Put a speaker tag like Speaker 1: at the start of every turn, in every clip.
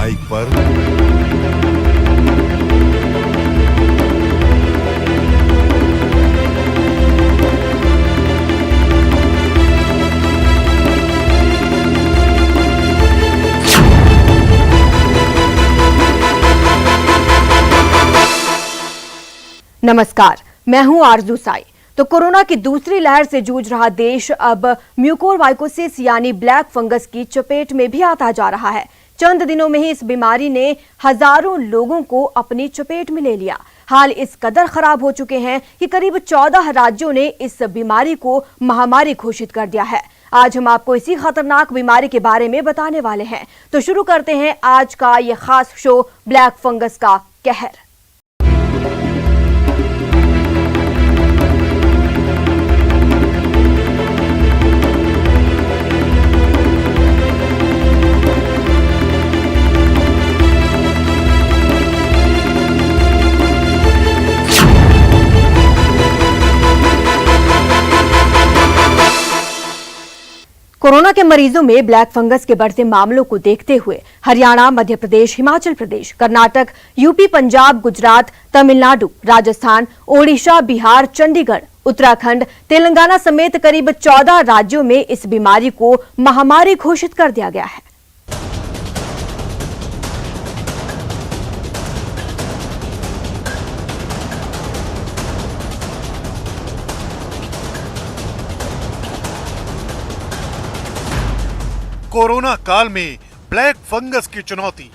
Speaker 1: Mic पर
Speaker 2: नमस्कार, मैं हूं आरजू साई। तो कोरोना की दूसरी लहर से जूझ रहा देश अब म्यूकोरमाइकोसिस यानी ब्लैक फंगस की चपेट में भी आता जा रहा है। चंद दिनों में ही इस बीमारी ने हजारों लोगों को अपनी चपेट में ले लिया। हाल इस कदर खराब हो चुके हैं कि करीब 14 राज्यों ने इस बीमारी को महामारी घोषित कर दिया है। आज हम आपको इसी खतरनाक बीमारी के बारे में बताने वाले हैं। तो शुरू करते हैं आज का ये खास शो, ब्लैक फंगस का कहर। कोरोना के मरीजों में ब्लैक फंगस के बढ़ते मामलों को देखते हुए हरियाणा, मध्य प्रदेश, हिमाचल प्रदेश, कर्नाटक, यूपी, पंजाब, गुजरात, तमिलनाडु, राजस्थान, ओडिशा, बिहार, चंडीगढ़, उत्तराखंड, तेलंगाना समेत करीब 14 राज्यों में इस बीमारी को महामारी घोषित कर दिया गया है।
Speaker 3: कोरोना काल में ब्लैक फंगस की चुनौती।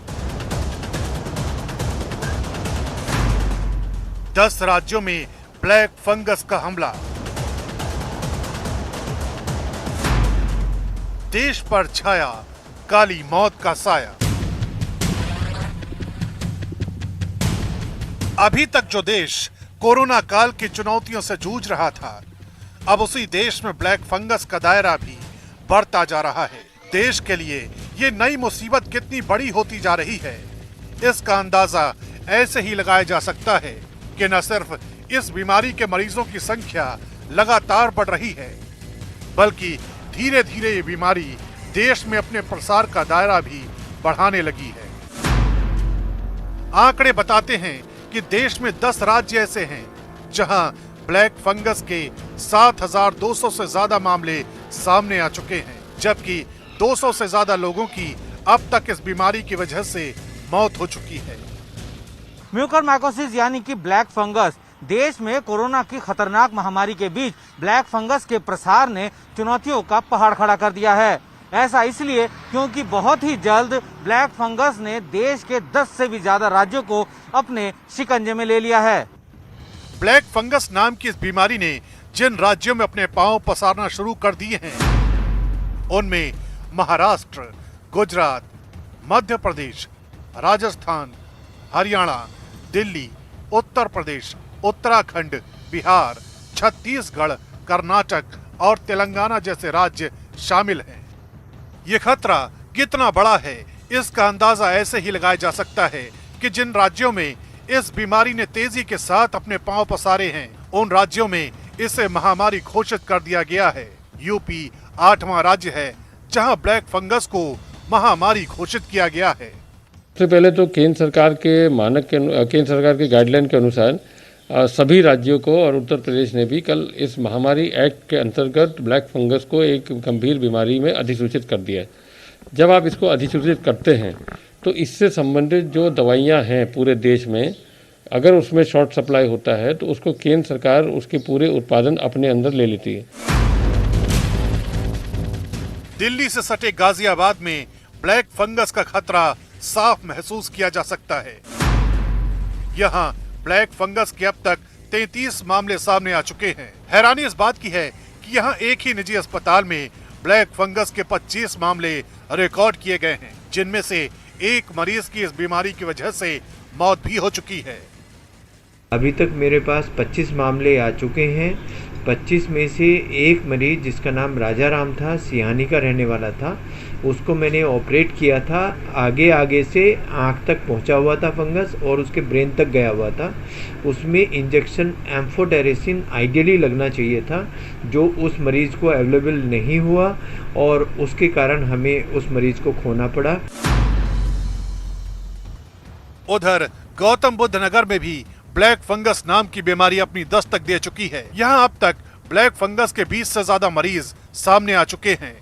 Speaker 3: 10 राज्यों में ब्लैक फंगस का हमला। देश पर छाया काली मौत का साया। अभी तक जो देश कोरोना काल की चुनौतियों से जूझ रहा था, अब उसी देश में ब्लैक फंगस का दायरा भी बढ़ता जा रहा है। देश के लिए ये नई मुसीबत कितनी बड़ी होती जा रही है, इसका अंदाजा ऐसे ही लगाया जा सकता है कि न सिर्फ इस बीमारी के मरीजों की संख्या लगातार बढ़ रही है, बल्कि धीरे धीरे ये बीमारी देश में अपने प्रसार का दायरा भी बढ़ाने लगी है। आंकड़े बताते हैं कि देश में 10 राज्य ऐसे हैं जहां ब्लैक फंगस के 7,200 से ज्यादा मामले सामने आ चुके हैं, जबकि 200 से ज्यादा लोगों की अब तक इस बीमारी की वजह से मौत हो चुकी है।
Speaker 4: म्यूकोरमाइकोसिस यानी कि ब्लैक फंगस देश में कोरोना की खतरनाक महामारी के बीच ब्लैक फंगस के प्रसार ने चुनौतियों का पहाड़ खड़ा कर दिया है। ऐसा इसलिए क्योंकि बहुत ही जल्द ब्लैक फंगस ने देश के 10 से भी ज्यादा राज्यों को अपने शिकंजे में ले लिया है।
Speaker 3: ब्लैक फंगस नाम की इस बीमारी ने जिन राज्यों में अपने पांव पसारना शुरू कर दिए हैं, उनमें महाराष्ट्र, गुजरात, मध्य प्रदेश, राजस्थान, हरियाणा, दिल्ली, उत्तर प्रदेश, उत्तराखंड, बिहार, छत्तीसगढ़, कर्नाटक और तेलंगाना जैसे राज्य शामिल हैं। ये खतरा कितना बड़ा है, इसका अंदाजा ऐसे ही लगाया जा सकता है कि जिन राज्यों में इस बीमारी ने तेजी के साथ अपने पांव पसारे हैं, उन राज्यों में इसे महामारी घोषित कर दिया गया है। यूपी 8वां राज्य है जहां ब्लैक फंगस को महामारी घोषित किया गया है।
Speaker 5: सबसे पहले तो केंद्र सरकार के गाइडलाइन के अनुसार सभी राज्यों को और उत्तर प्रदेश ने भी कल इस महामारी एक्ट के अंतर्गत ब्लैक फंगस को एक गंभीर बीमारी में अधिसूचित कर दिया है। जब आप इसको अधिसूचित करते हैं तो इससे संबंधित जो दवाइयाँ हैं पूरे देश में, अगर उसमें शॉर्ट सप्लाई होता है तो उसको केंद्र सरकार उसके पूरे उत्पादन अपने अंदर ले लेती है।
Speaker 3: दिल्ली से सटे गाजियाबाद में ब्लैक फंगस का खतरा साफ महसूस किया जा सकता है। यहाँ ब्लैक फंगस के अब तक 33 मामले सामने आ चुके हैं। हैरानी इस बात की है कि यहाँ एक ही निजी अस्पताल में ब्लैक फंगस के 25 मामले रिकॉर्ड किए गए हैं, जिनमें से एक मरीज की इस बीमारी की वजह से मौत भी हो चुकी है।
Speaker 6: अभी तक मेरे पास 25 मामले आ चुके हैं। 25 में से एक मरीज जिसका नाम राजा राम था, सियानी का रहने वाला था, उसको मैंने ऑपरेट किया था। आगे से आँख तक पहुंचा हुआ था फंगस और उसके ब्रेन तक गया हुआ था। उसमें इंजेक्शन एम्फोटेरेसिन आइडियली लगना चाहिए था, जो उस मरीज़ को अवेलेबल नहीं हुआ और उसके कारण हमें उस मरीज़ को खोना पड़ा।
Speaker 3: उधर गौतम बुद्ध नगर में भी ब्लैक फंगस नाम की बीमारी अपनी दस्तक दे चुकी है। यहाँ अब तक ब्लैक फंगस के 20 से ज्यादा मरीज सामने आ चुके हैं।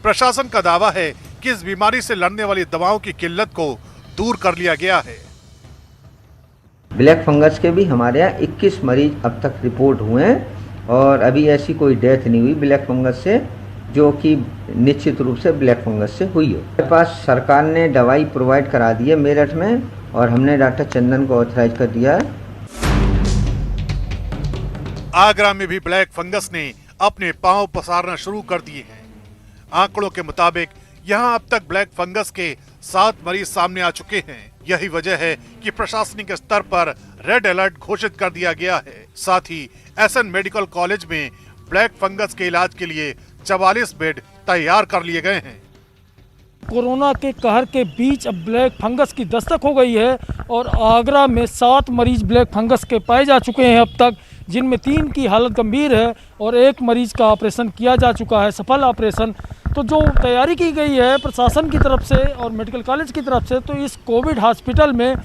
Speaker 3: प्रशासन का दावा है कि इस बीमारी से लड़ने वाली दवाओं की किल्लत को दूर कर लिया गया है।
Speaker 1: ब्लैक फंगस के भी हमारे यहाँ 21 मरीज अब तक रिपोर्ट हुए हैं और अभी ऐसी कोई डेथ नहीं हुई ब्लैक फंगस से, जो कि निश्चित रूप से ब्लैक फंगस से हुई हो। हमारे पास सरकार ने दवाई प्रोवाइड करा दी है मेरठ में और हमने डॉक्टर चंदन को ऑथराइज कर दिया है।
Speaker 3: आगरा में भी ब्लैक फंगस ने अपने पांव पसारना शुरू कर दिए हैं। आंकड़ों के मुताबिक यहां अब तक ब्लैक फंगस के 7 मरीज सामने आ चुके हैं। यही वजह है कि प्रशासनिक स्तर पर रेड अलर्ट घोषित कर दिया गया है। साथ ही एसएन मेडिकल कॉलेज में ब्लैक फंगस के इलाज के लिए 44 बेड तैयार कर लिए गए हैं।
Speaker 7: कोरोना के कहर के बीच अब ब्लैक फंगस की दस्तक हो गई है और आगरा में 7 मरीज ब्लैक फंगस के पाए जा चुके हैं अब तक, जिनमें 3 की हालत गंभीर है और 1 मरीज का ऑपरेशन किया जा चुका है, सफल ऑपरेशन। तो जो तैयारी की गई है प्रशासन की तरफ से और मेडिकल कॉलेज की तरफ से, तो इस कोविड हॉस्पिटल में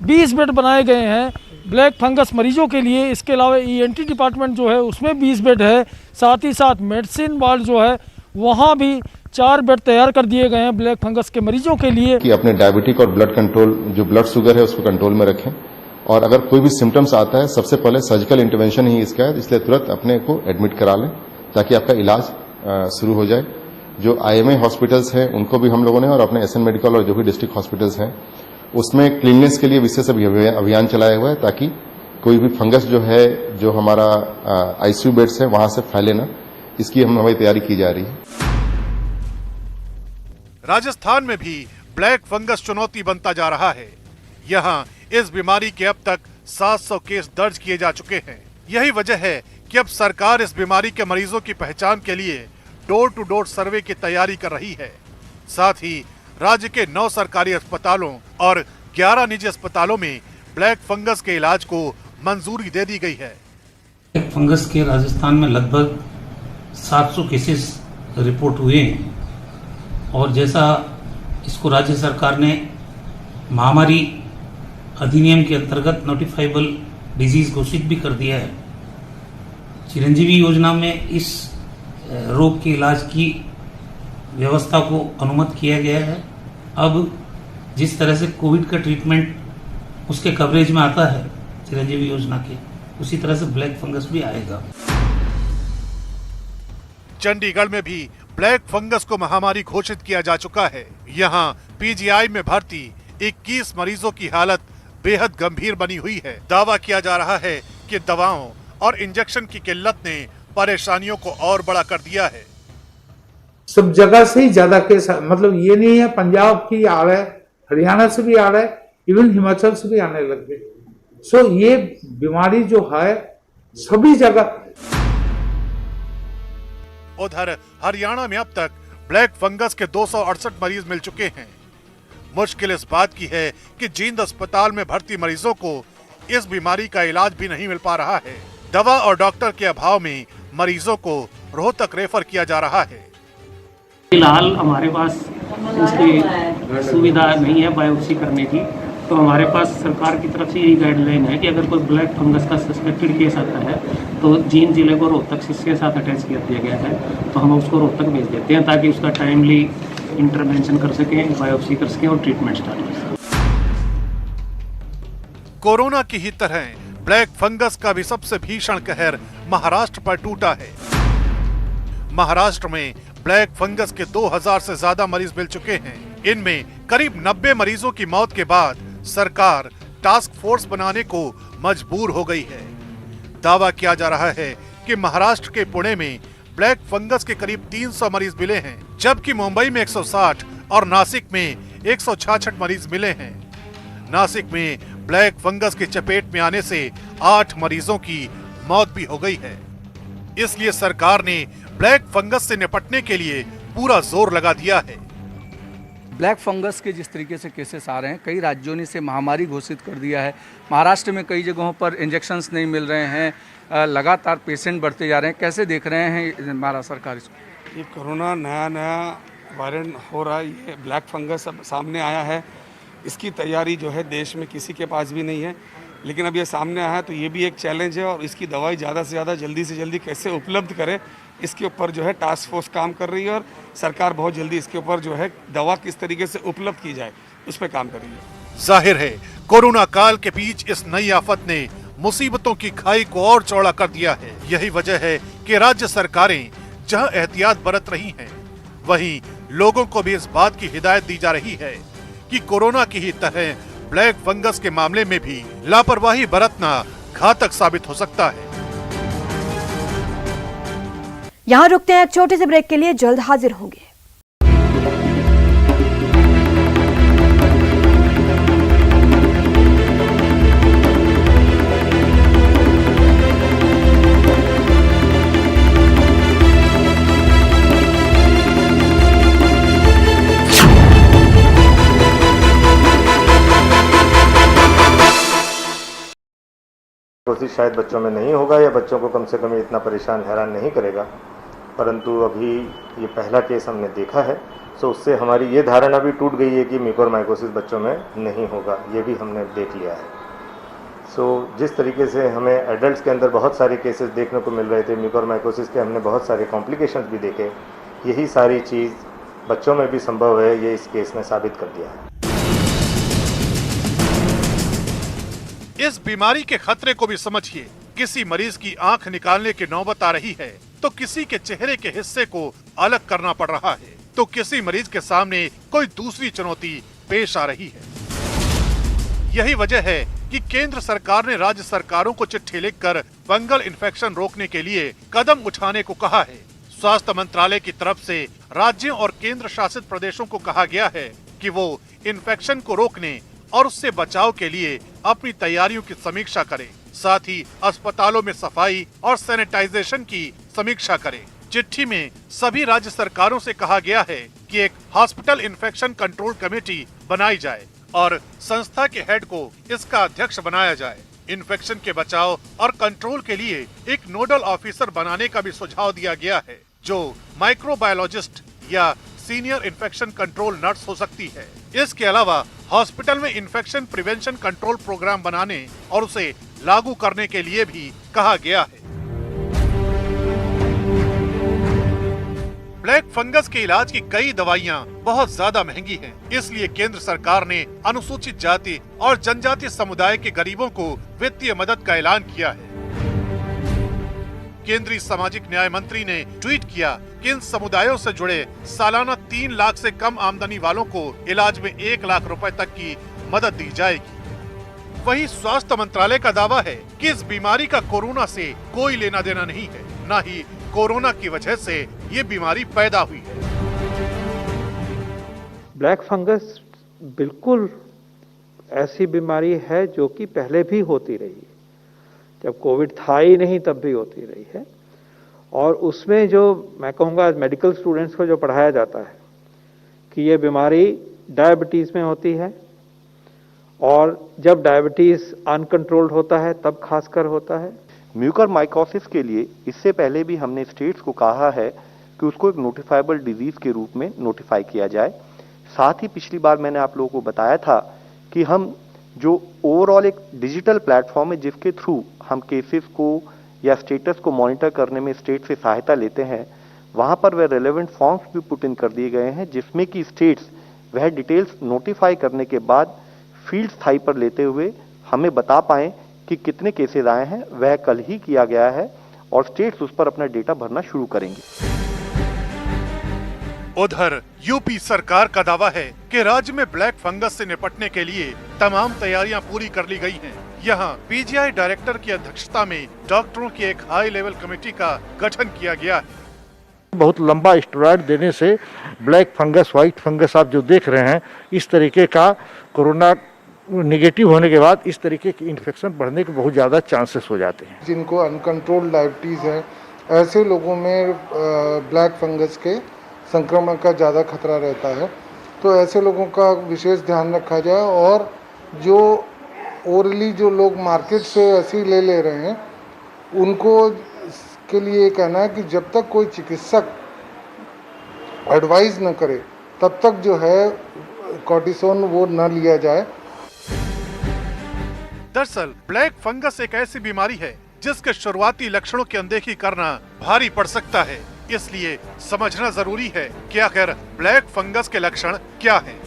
Speaker 7: 20 बेड बनाए गए हैं ब्लैक फंगस मरीजों के लिए। इसके अलावा ईएनटी डिपार्टमेंट जो है उसमें 20 बेड है, साथ ही साथ मेडिसिन वार्ड जो है वहाँ भी 4 बेड तैयार कर दिए गए हैं ब्लैक फंगस के मरीजों के लिए।
Speaker 8: कि अपने डायबिटिक और ब्लड कंट्रोल, जो ब्लड शुगर है उसको कंट्रोल में रखें और अगर कोई भी सिम्टम्स आता है सबसे पहले सर्जिकल इंटरवेंशन ही इसका है, इसलिए तुरंत अपने को एडमिट करा लें ताकि आपका इलाज शुरू हो जाए। जो आईएमए हॉस्पिटल्स हैं उनको भी हम लोगों ने और अपने एसएन मेडिकल और जो भी डिस्ट्रिक्ट हॉस्पिटल्स हैं उसमें क्लीननेस के लिए विशेष अभियान चलाया हुआ है ताकि कोई भी फंगस जो है जो हमारा आईसीयू बेड्स है वहां से फैले ना, इसकी हमारी तैयारी की जा रही है।
Speaker 3: राजस्थान में भी ब्लैक फंगस चुनौती बनता जा रहा है। यहाँ इस बीमारी के अब तक 700 केस दर्ज किए जा चुके हैं। यही वजह है कि अब सरकार इस बीमारी के मरीजों की पहचान के लिए डोर टू डोर सर्वे की तैयारी कर रही है। साथ ही राज्य के 9 सरकारी अस्पतालों और 11 निजी अस्पतालों में ब्लैक फंगस के इलाज को मंजूरी दे दी गई है।
Speaker 9: ब्लैक फंगस के राजस्थान में लगभग 700 केसेस रिपोर्ट हुए हैं और जैसा इसको राज्य सरकार ने महामारी अधिनियम के अंतर्गत नोटिफाइबल डिजीज घोषित भी कर दिया है। चिरंजीवी योजना में इस रोग के इलाज की व्यवस्था को अनुमत किया गया है। अब जिस तरह से कोविड का ट्रीटमेंट उसके कवरेज में आता है चिरंजीवी योजना के, उसी तरह से ब्लैक फंगस भी आएगा।
Speaker 3: चंडीगढ़ में भी ब्लैक फंगस को महामारी घोषित किया जा चुका है। यहाँ पीजीआई में भर्ती 21 मरीजों की हालत बेहद गंभीर बनी हुई है। दावा किया जा रहा है कि दवाओं और इंजेक्शन की किल्लत ने परेशानियों को और बड़ा कर दिया है।
Speaker 10: सब जगह से ही ज्यादा केस, मतलब ये नहीं है पंजाब की आ रहा है, हरियाणा से भी आ रहा है, इवन हिमाचल से भी आने लग गए। सो ये बीमारी जो है सभी जगह।
Speaker 3: उधर हरियाणा में अब तक ब्लैक फंगस के 268 मरीज मिल चुके हैं। मुश्किल इस बात की है कि जींद अस्पताल में भर्ती मरीजों को इस बीमारी का इलाज भी नहीं मिल पा रहा है। दवा और डॉक्टर के अभाव में मरीजों को रोहतक रेफर किया जा रहा है।
Speaker 11: फिलहाल हमारे पास उसकी सुविधा नहीं है बायोप्सी करने की, तो हमारे पास सरकार की तरफ से यही गाइडलाइन है कि अगर कोई ब्लैक फंगस का सस्पेक्टेड केस आता है तो जींद जिले को रोहतक के साथ अटैच कर दिया गया है, तो हम उसको रोहतक भेज देते हैं ताकि उसका टाइमली इंटरवेंशन कर सकें, बायोप्सी कर सकें और ट्रीटमेंट स्टार्ट कर सकें।
Speaker 3: कोरोना की ही तरह ब्लैक फंगस का भी सबसे भीषण कहर महाराष्ट्र पर टूटा है। महाराष्ट्र में ब्लैक फंगस के 2000 से ज्यादा मरीज मिल चुके हैं। इनमें करीब 90 मरीजों की मौत के बाद सरकार टास्क फोर्स बनाने को मजबूर हो गई है। दावा किया जा रहा है कि महाराष्ट्र के पुणे में ब्लैक फंगस के करीब 300 मरीज मिले हैं, जबकि मुंबई में 160 और नासिक में 166 मरीज मिले हैं। नासिक में ब्लैक फंगस की चपेट में आने से 8 मरीजों की मौत भी हो गई है। इसलिए सरकार ने ब्लैक फंगस से निपटने के लिए पूरा जोर लगा दिया है।
Speaker 12: ब्लैक फंगस के जिस तरीके से केसेस आ रहे हैं, कई राज्यों ने इसे महामारी घोषित कर दिया है। महाराष्ट्र में कई जगहों पर इंजेक्शन्स नहीं मिल रहे हैं, लगातार पेशेंट बढ़ते जा रहे हैं। कैसे देख रहे हैं हमारा सरकार इसको?
Speaker 13: ये कोरोना नया वायरल हो रहा है, ये ब्लैक फंगस अब सामने आया है इसकी तैयारी जो है देश में किसी के पास भी नहीं है। लेकिन अब ये सामने आया है तो ये भी एक चैलेंज है, और इसकी दवाई ज़्यादा से ज़्यादा जल्दी से जल्दी कैसे उपलब्ध करें, इसके ऊपर जो है टास्क फोर्स काम कर रही है, और सरकार बहुत जल्दी इसके ऊपर जो है दवा किस तरीके से उपलब्ध की जाए उस पर काम कर रही है।
Speaker 3: जाहिर है कोरोना काल के बीच इस नई आफत ने मुसीबतों की खाई को और चौड़ा कर दिया है। यही वजह है कि राज्य सरकारें जहां एहतियात बरत रही हैं, वहीं लोगों को भी इस बात की हिदायत दी जा रही है कि कोरोना की ही तरह ब्लैक फंगस के मामले में भी लापरवाही बरतना घातक साबित हो सकता है।
Speaker 2: यहाँ रुकते हैं एक छोटे से ब्रेक के लिए, जल्द हाजिर होंगे।
Speaker 14: कोशिश शायद बच्चों में नहीं होगा, या बच्चों को कम से कम इतना परेशान हैरान नहीं करेगा, परंतु अभी ये पहला केस हमने देखा है, सो उससे हमारी ये धारणा भी टूट गई है कि म्यूकोरमाइकोसिस बच्चों में नहीं होगा, ये भी हमने देख लिया है। सो जिस तरीके से हमें एडल्ट्स के अंदर बहुत सारे केसेस देखने को मिल रहे थे म्यूकोरमाइकोसिस के, हमने बहुत सारे कॉम्प्लिकेशंस भी देखे, यही सारी चीज़ बच्चों में भी संभव है, ये इस केस ने साबित कर दिया है।
Speaker 3: इस बीमारी के खतरे को भी समझिए। किसी मरीज की आंख निकालने की नौबत आ रही है तो किसी के चेहरे के हिस्से को अलग करना पड़ रहा है, तो किसी मरीज के सामने कोई दूसरी चुनौती पेश आ रही है। यही वजह है कि केंद्र सरकार ने राज्य सरकारों को चिट्ठी लिखकर फंगल इन्फेक्शन रोकने के लिए कदम उठाने को कहा है। स्वास्थ्य मंत्रालय की तरफ से राज्यों और केंद्र शासित प्रदेशों को कहा गया है कि वो इन्फेक्शन को रोकने और उससे बचाव के लिए अपनी तैयारियों की समीक्षा करें, साथ ही अस्पतालों में सफाई और सैनिटाइजेशन की समीक्षा करें। चिट्ठी में सभी राज्य सरकारों से कहा गया है कि एक हॉस्पिटल इन्फेक्शन कंट्रोल कमेटी बनाई जाए और संस्था के हेड को इसका अध्यक्ष बनाया जाए। इन्फेक्शन के बचाव और कंट्रोल के लिए एक नोडल ऑफिसर बनाने का भी सुझाव दिया गया है, जो माइक्रोबायोलॉजिस्ट या सीनियर इन्फेक्शन कंट्रोल नर्स हो सकती है। इसके अलावा हॉस्पिटल में इन्फेक्शन प्रिवेंशन कंट्रोल प्रोग्राम बनाने और उसे लागू करने के लिए भी कहा गया है। ब्लैक फंगस के इलाज की कई दवाइयां बहुत ज्यादा महंगी हैं, इसलिए केंद्र सरकार ने अनुसूचित जाति और जनजाति समुदाय के गरीबों को वित्तीय मदद का ऐलान किया है। केंद्रीय सामाजिक न्याय मंत्री ने ट्वीट किया कि इन समुदायों से जुड़े सालाना 3 लाख से कम आमदनी वालों को इलाज में 1 लाख रुपए तक की मदद दी जाएगी। वहीं स्वास्थ्य मंत्रालय का दावा है कि इस बीमारी का कोरोना से कोई लेना देना नहीं है, न ही कोरोना की वजह से ये बीमारी पैदा हुई है।
Speaker 15: ब्लैक फंगस बिल्कुल ऐसी बीमारी है जो कि पहले भी होती रही है, जब कोविड था ही नहीं तब भी होती रही है। और उसमें जो मैं कहूँगा मेडिकल स्टूडेंट्स को जो पढ़ाया जाता है कि ये बीमारी डायबिटीज़ में होती है, और जब डायबिटीज़ अनकंट्रोल्ड होता है तब खासकर होता है।
Speaker 16: म्यूकोरमाइकोसिस के लिए इससे पहले भी हमने स्टेट्स को कहा है कि उसको एक नोटिफाइबल डिजीज के रूप में नोटिफाई किया जाए। साथ ही पिछली बार मैंने आप लोगों को बताया था कि हम जो ओवरऑल एक डिजिटल प्लेटफॉर्म है जिसके थ्रू हम केसेस को या स्टेटस को मॉनिटर करने में स्टेट से सहायता लेते हैं, वहां पर वह रेलेवेंट फॉर्म्स भी पुट इन कर दिए गए हैं, जिसमें कि स्टेट्स वह डिटेल्स नोटिफाई करने के बाद फील्ड स्थाई पर लेते हुए हमें बता पाएं कि कितने केसेस आए हैं। वह कल ही किया गया है और स्टेट्स उस पर अपना डेटा भरना शुरू करेंगे।
Speaker 3: उधर यूपी सरकार का दावा है कि राज्य में ब्लैक फंगस से निपटने के लिए तमाम तैयारियां पूरी कर ली गई हैं। यहाँ पीजीआई डायरेक्टर की अध्यक्षता में डॉक्टरों की एक हाई लेवल कमेटी का गठन किया गया है।
Speaker 17: बहुत लंबा स्टेरॉइड देने से ब्लैक फंगस, व्हाइट फंगस आप जो देख रहे हैं, इस तरीके का कोरोना निगेटिव होने के बाद इस तरीके की इन्फेक्शन बढ़ने के बहुत ज़्यादा चांसेस हो जाते हैं।
Speaker 18: जिनको अनकंट्रोल्ड डायबिटीज़ है, ऐसे लोगों में ब्लैक फंगस के संक्रमण का ज़्यादा खतरा रहता है, तो ऐसे लोगों का विशेष ध्यान रखा जाए। और जो ओरली जो लोग मार्केट से ऐसे ले रहे हैं, उनको के लिए कहना है कि जब तक कोई चिकित्सक एडवाइस न करे तब तक जो है कॉर्टिसोन वो न लिया जाए।
Speaker 3: दरअसल ब्लैक फंगस एक ऐसी बीमारी है जिसके शुरुआती लक्षणों की अनदेखी करना भारी पड़ सकता है, इसलिए समझना जरूरी है कि आखिर ब्लैक फंगस के लक्षण क्या हैं।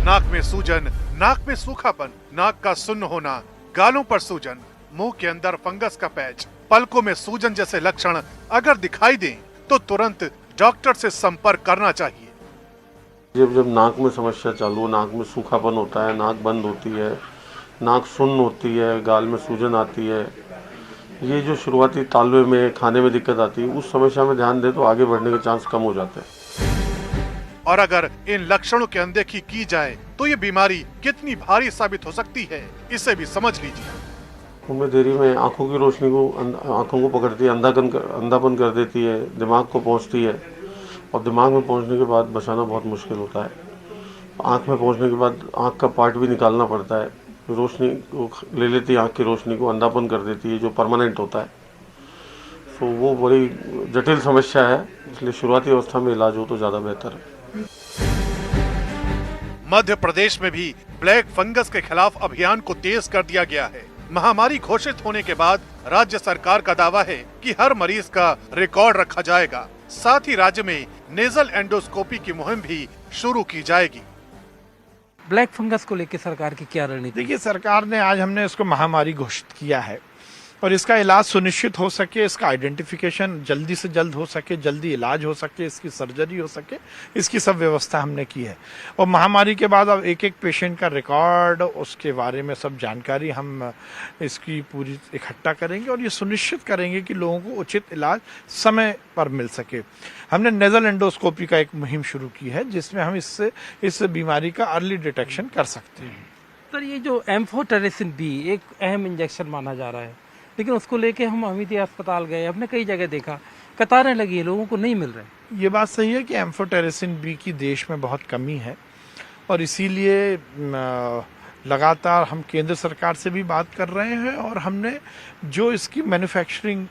Speaker 3: नाक में सूजन, नाक में सूखापन, नाक का सुन्न होना, गालों पर सूजन, मुंह के अंदर फंगस का पैच, पलकों में सूजन जैसे लक्षण अगर दिखाई दें तो तुरंत डॉक्टर से संपर्क करना चाहिए।
Speaker 19: जब नाक में समस्या चालू हो, नाक में सूखापन होता है, नाक बंद होती है, नाक सुन्न होती है, गाल में सूजन आती है, ये जो शुरुआती तालवे में खाने में दिक्कत आती है, उस समस्या में ध्यान दे तो आगे बढ़ने के चांस कम हो जाते हैं।
Speaker 3: और अगर इन लक्षणों की अनदेखी की जाए तो ये बीमारी कितनी भारी साबित हो सकती है, इसे भी समझ लीजिए।
Speaker 19: उनमें देरी में आंखों की रोशनी को, आंखों को पकड़ती है, अंधापन कर देती है, दिमाग को पहुंचती है और दिमाग में पहुंचने के बाद बचाना बहुत मुश्किल होता है। आंख में पहुंचने के बाद आंख का पार्ट भी निकालना पड़ता है, रोशनी को ले लेती है, आंख की रोशनी को अंधापन कर देती है जो परमानेंट होता है। तो वो बड़ी जटिल समस्या है, इसलिए शुरुआती अवस्था में इलाज हो तो ज़्यादा बेहतर है।
Speaker 3: मध्य प्रदेश में भी ब्लैक फंगस के खिलाफ अभियान को तेज कर दिया गया है। महामारी घोषित होने के बाद राज्य सरकार का दावा है कि हर मरीज का रिकॉर्ड रखा जाएगा। साथ ही राज्य में नेजल एंडोस्कोपी की मुहिम भी शुरू की जाएगी।
Speaker 20: ब्लैक फंगस को लेकर सरकार की क्या रणनीति?
Speaker 21: देखिए, सरकार ने आज हमने इसको महामारी घोषित किया है और इसका इलाज सुनिश्चित हो सके, इसका आइडेंटिफिकेशन जल्दी से जल्द हो सके, जल्दी इलाज हो सके, इसकी सर्जरी हो सके, इसकी सब व्यवस्था हमने की है। और महामारी के बाद अब एक एक पेशेंट का रिकॉर्ड, उसके बारे में सब जानकारी हम इसकी पूरी इकट्ठा करेंगे और ये सुनिश्चित करेंगे कि लोगों को उचित इलाज समय पर मिल सके। हमने नेजल एंडोस्कोपी का एक मुहिम शुरू की है जिसमें हम इस बीमारी का अर्ली डिटेक्शन कर सकते हैं।
Speaker 20: सर, ये जो एम्फोटेरेसिन बी एक अहम इंजेक्शन माना जा रहा है, लेकिन उसको लेके हम अमिती अस्पताल गए, हमने कई जगह देखा कतारें लगी है, लोगों को नहीं मिल रहा है।
Speaker 21: ये बात सही है कि एम्फोटेरेसिन बी की देश में बहुत कमी है और इसीलिए लगातार हम केंद्र सरकार से भी बात कर रहे हैं और हमने जो इसकी मैन्युफैक्चरिंग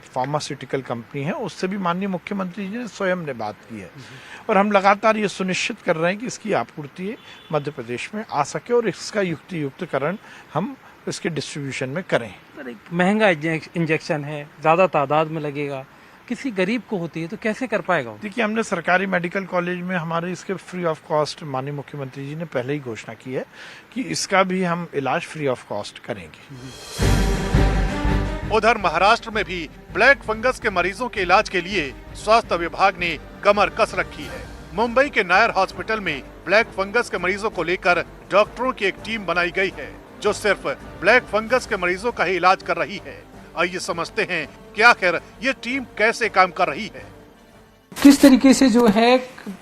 Speaker 21: फार्मास्यूटिकल कंपनी है उससे भी माननीय मुख्यमंत्री जी ने स्वयं ने बात की है और हम लगातार ये सुनिश्चित कर रहे हैं कि इसकी आपूर्ति मध्य प्रदेश में आ सके और इसका युक्तियुक्तकरण हम इसके डिस्ट्रीब्यूशन में करें।
Speaker 20: सर, एक महंगा इंजेक्शन है, ज़्यादा तादाद में लगेगा, किसी गरीब को होती है तो कैसे कर पाएगा?
Speaker 21: देखिए, हमने सरकारी मेडिकल कॉलेज में हमारे इसके फ्री ऑफ कॉस्ट माननीय मुख्यमंत्री जी ने पहले ही घोषणा की है कि इसका भी हम इलाज फ्री ऑफ कॉस्ट करेंगे।
Speaker 3: उधर महाराष्ट्र में भी ब्लैक फंगस के मरीजों के इलाज के लिए स्वास्थ्य विभाग ने कमर कस रखी है। मुंबई के नायर हॉस्पिटल में ब्लैक फंगस के मरीजों को लेकर डॉक्टरों की एक टीम बनाई गई है जो सिर्फ ब्लैक फंगस के मरीजों का ही इलाज कर रही है। आइए समझते हैं कि आखिर ये टीम कैसे काम कर रही है।
Speaker 22: किस तरीके से जो है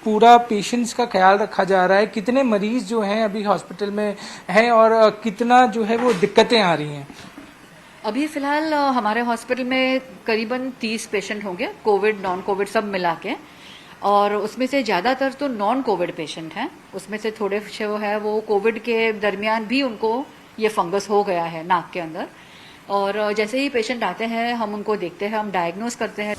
Speaker 22: पूरा पेशेंट्स का ख्याल रखा जा रहा है, कितने मरीज जो हैं अभी हॉस्पिटल में हैं और कितना जो है वो दिक्कतें आ रही हैं?
Speaker 23: अभी फिलहाल हमारे हॉस्पिटल में करीबन 30 पेशेंट होंगे, कोविड नॉन कोविड सब मिला के, और उसमें से ज़्यादातर तो नॉन कोविड पेशेंट हैं। उसमें से थोड़े जो है वो कोविड के दरमियान भी उनको ये फंगस हो गया है नाक के अंदर, और जैसे ही पेशेंट आते हैं हम उनको देखते हैं, हम डायग्नोस करते हैं।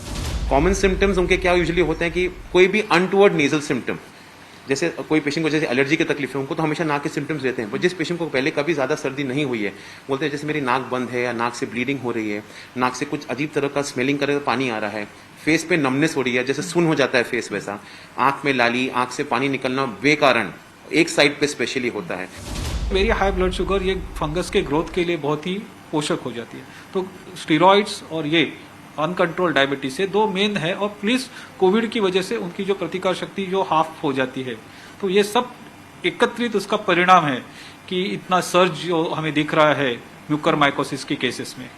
Speaker 24: कॉमन सिम्टम्स उनके क्या यूजुअली होते हैं कि कोई भी अनटूवर्ड नेजल सिम्टम, जैसे कोई पेशेंट को जैसे एलर्जी की तकलीफ है उनको तो हमेशा नाक के सिम्टम्स रहते हैं, पर जिस पेशेंट को पहले कभी ज़्यादा सर्दी नहीं हुई है बोलते हैं जैसे मेरी नाक बंद है या नाक से ब्लीडिंग हो रही है, नाक से कुछ अजीब तरह का स्मेलिंग कर पानी आ रहा है, फेस पे नमनेस हो रही है, जैसे सुन हो जाता है फेस वैसा, आँख में लाली, आँख से पानी निकलना बेकारण एक साइड पे स्पेशली होता है।
Speaker 25: मेरी हाई ब्लड शुगर ये फंगस के ग्रोथ के लिए बहुत ही पोषक हो जाती है, तो स्टीरॉइड्स और ये अनकंट्रोल डायबिटीज से दो मेन है, और प्लस कोविड की वजह से उनकी जो प्रतिकार शक्ति जो हाफ हो जाती है, तो ये सब एकत्रित उसका परिणाम है कि इतना सर्ज जो हमें दिख रहा है म्यूकरमाइकोसिस के केसेस में।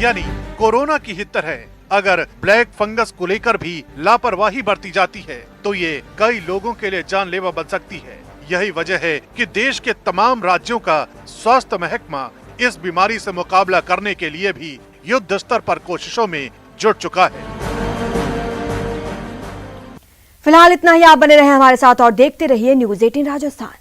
Speaker 3: यानी कोरोना की ही तरह अगर ब्लैक फंगस को लेकर भी लापरवाही बरती जाती है तो ये कई लोगों के लिए जानलेवा बन सकती है। यही वजह है कि देश के तमाम राज्यों का स्वास्थ्य महकमा इस बीमारी से मुकाबला करने के लिए भी युद्ध स्तर पर कोशिशों में जुट चुका है।
Speaker 2: फिलहाल इतना ही। आप बने रहे हमारे साथ और देखते रहिए न्यूज़ 18 राजस्थान।